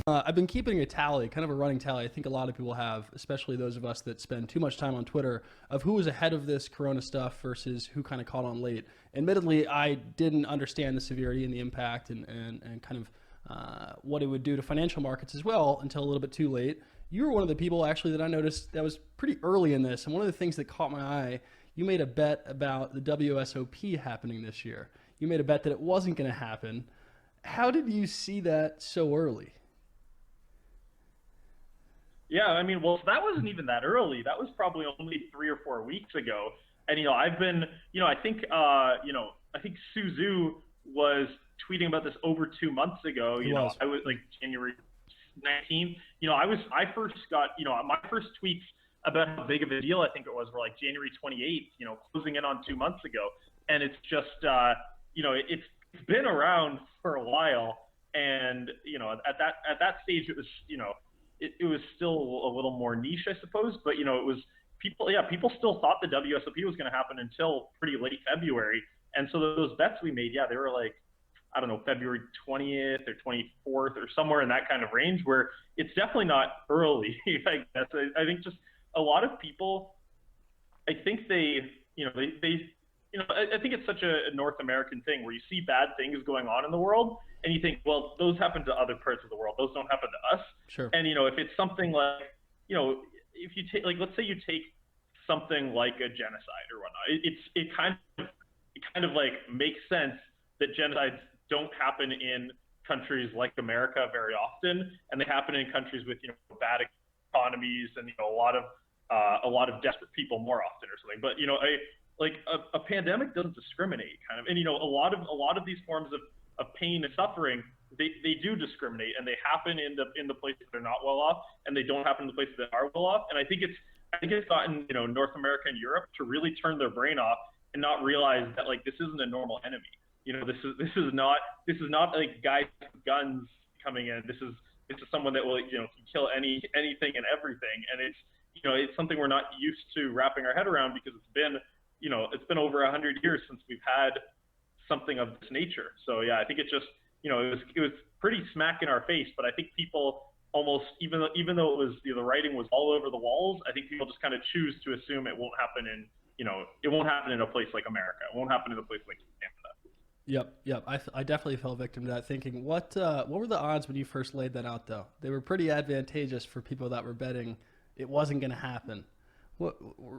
I've been keeping a tally, kind of a running tally. I think a lot of people have, especially those of us that spend too much time on Twitter, of who was ahead of this Corona stuff versus who kind of caught on late. Admittedly, I didn't understand the severity and the impact and kind of what it would do to financial markets as well until a little bit too late. You were one of the people actually that I noticed that was pretty early in this, and one of the things that caught my eye, you made a bet about the WSOP happening this year. You made a bet that it wasn't going to happen. How did you see that so early? Yeah, I mean, well, that wasn't even that early. That was probably only 3 or 4 weeks ago. And I've been, I think Suzu was tweeting about this over 2 months ago. It was. I was like January 19th. I first got, my first tweets about how big of a deal I think it was were like January 28th. Closing in on 2 months ago, and it's just, it's been around for a while, and at that stage it was, it was still a little more niche, I suppose, but it was people still thought the WSOP was going to happen until pretty late February. And so those bets we made, they were like, I don't know, February 20th or 24th or somewhere in that kind of range, where it's definitely not early. I guess I think just a lot of people, I think I think it's such a North American thing where you see bad things going on in the world and you think, well, those happen to other parts of the world. Those don't happen to us. Sure. And, if it's something like, if you take, like, let's say you take something like a genocide or whatnot, it kind of like makes sense that genocides don't happen in countries like America very often, and they happen in countries with, bad economies and, a lot of desperate people more often or something. But, a pandemic doesn't discriminate, kind of, and a lot of these forms of pain and suffering, they do discriminate, and they happen in the places that are not well off, and they don't happen in the places that are well off. And I think it's gotten North America and Europe to really turn their brain off and not realize that, like, this isn't a normal enemy. This is not like guys with guns coming in. This is someone that will can kill anything and everything, and it's something we're not used to wrapping our head around, because it's been over 100 years since we've had something of this nature. So yeah, I think it just it was pretty smack in our face, but I think people almost, even though it was, the writing was all over the walls, I think people just kind of choose to assume it won't happen in a place like America. It won't happen in a place like Canada. Yep. I definitely fell victim to that thinking. What were the odds when you first laid that out, though? They were pretty advantageous for people that were betting it wasn't going to happen. What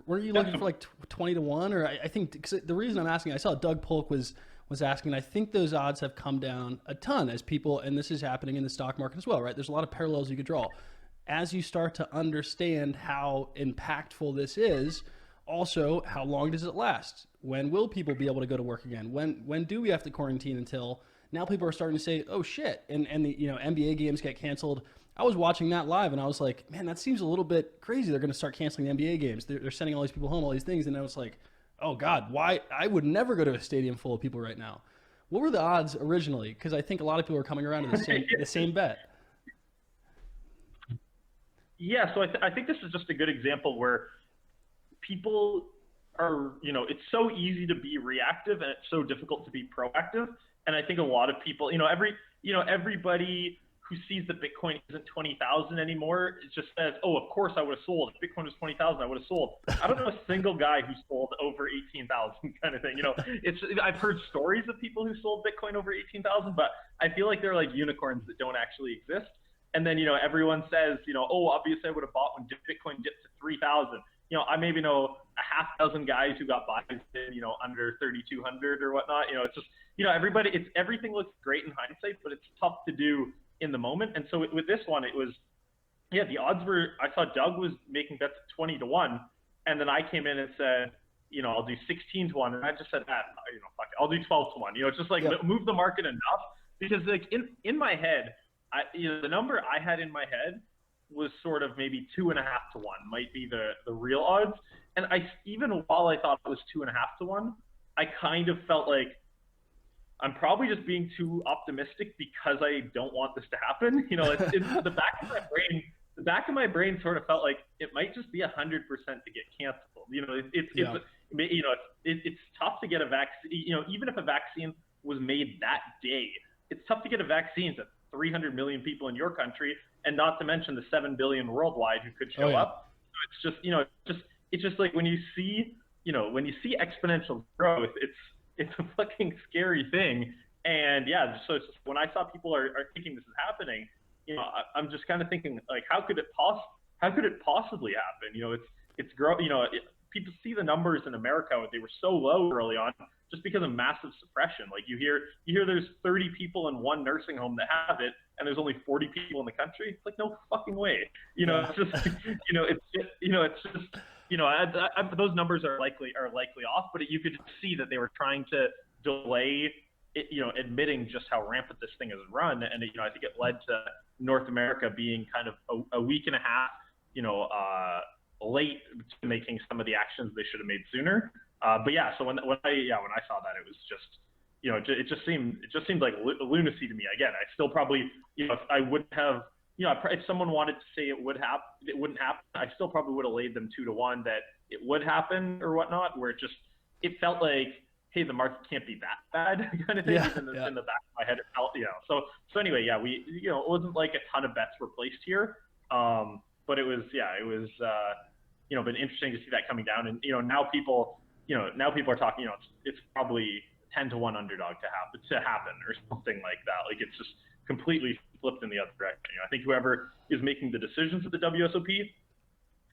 were you looking for, like 20 to 1? Or I think, cause the reason I'm asking, I saw Doug Polk was asking. I think those odds have come down a ton as people, and this is happening in the stock market as well, right? There's a lot of parallels you could draw as you start to understand how impactful this is. Also, how long does it last? When will people be able to go to work again? When do we have to quarantine until? Now people are starting to say, oh shit, and the NBA games get canceled. I was watching that live and I was like, man, that seems a little bit crazy. They're going to start canceling the NBA games. They're sending all these people home, all these things. And I was like, oh God, why? I would never go to a stadium full of people right now. What were the odds originally? Because I think a lot of people are coming around to the same bet. Yeah, so I think this is just a good example where people are, it's so easy to be reactive and it's so difficult to be proactive. And I think a lot of people, everybody who sees that Bitcoin isn't 20,000 anymore, it just says, oh, of course I would have sold. If Bitcoin was 20,000, I would have sold. I don't know a single guy who sold over 18,000 kind of thing. I've heard stories of people who sold Bitcoin over 18,000, but I feel like they're like unicorns that don't actually exist. And then, everyone says, oh, obviously I would have bought when Bitcoin dipped to 3,000. I maybe know a half dozen guys who got buys in, under 3,200 or whatnot. It's just, everything looks great in hindsight, but it's tough to do in the moment. And so with this one, it was, the odds were, I saw Doug was making bets at 20 to 1. And then I came in and said, I'll do 16 to 1. And I just said, fuck it, I'll do 12 to 1. It's just like, move the market enough, because like in my head, the number I had in my head was sort of maybe 2.5 to 1 might be the real odds. And even while I thought it was 2.5 to 1, I kind of felt like I'm probably just being too optimistic because I don't want this to happen. It's the back of my brain. The back of my brain sort of felt like it might just be 100% to get canceled. It's tough to get a vaccine. Even if a vaccine was made that day, it's tough to get a vaccine to 300 million people in your country, and not to mention the 7 billion worldwide who could show Oh, yeah. up. So it's just, it's just like when you see, when you see exponential growth, it's a fucking scary thing. And yeah, so it's just, when I saw people are thinking this is happening, I'm just kind of thinking, like, how could it possibly happen? It's grow, people see the numbers in America, they were so low early on just because of massive suppression. Like you hear there's 30 people in one nursing home that have it, and there's only 40 people in the country. It's like, no fucking way. It's just, it's just, those numbers are likely off, but you could see that they were trying to delay it, admitting just how rampant this thing has run. And, I think it led to North America being kind of a week and a half, late to making some of the actions they should have made sooner. But yeah, so when I saw that, it was just, it just seemed like lunacy to me. Again, I still probably, if I wouldn't have, if someone wanted to say it wouldn't happen, I still probably would have laid them 2-1 that it would happen or whatnot, where it felt like, hey, the market can't be that bad kind of thing. Yeah, in the back of my head, it felt, so anyway, yeah, it wasn't like a ton of bets were placed here. But it was been interesting to see that coming down. And, now people are talking, it's probably 10-1 underdog to happen or something like that. Like, it's just completely flipped in the other direction. I think whoever is making the decisions at the WSOP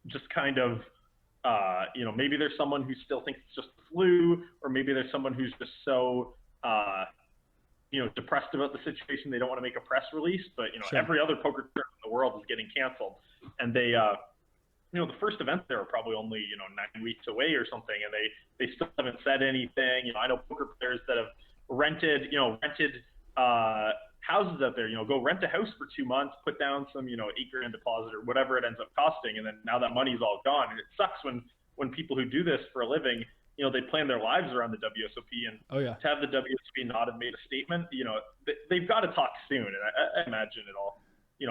just kind of, maybe there's someone who still thinks it's just the flu, or maybe there's someone who's just so, depressed about the situation they don't want to make a press release. But, Sure. Every other poker tournament in the world is getting canceled, and they, the first event there are probably only 9 weeks away or something, and they still haven't said anything. I know poker players that have rented houses out there. Go rent a house for 2 months, put down some $8,000 deposit or whatever it ends up costing, and then now that money's all gone. And it sucks when people who do this for a living, they plan their lives around the WSOP, and to have the WSOP not have made a statement, they've got to talk soon, and I imagine it'll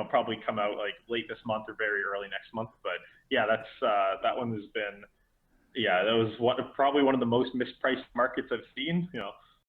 probably come out like late this month or very early next month. But yeah, that's that one has been, that was probably one of the most mispriced markets I've seen.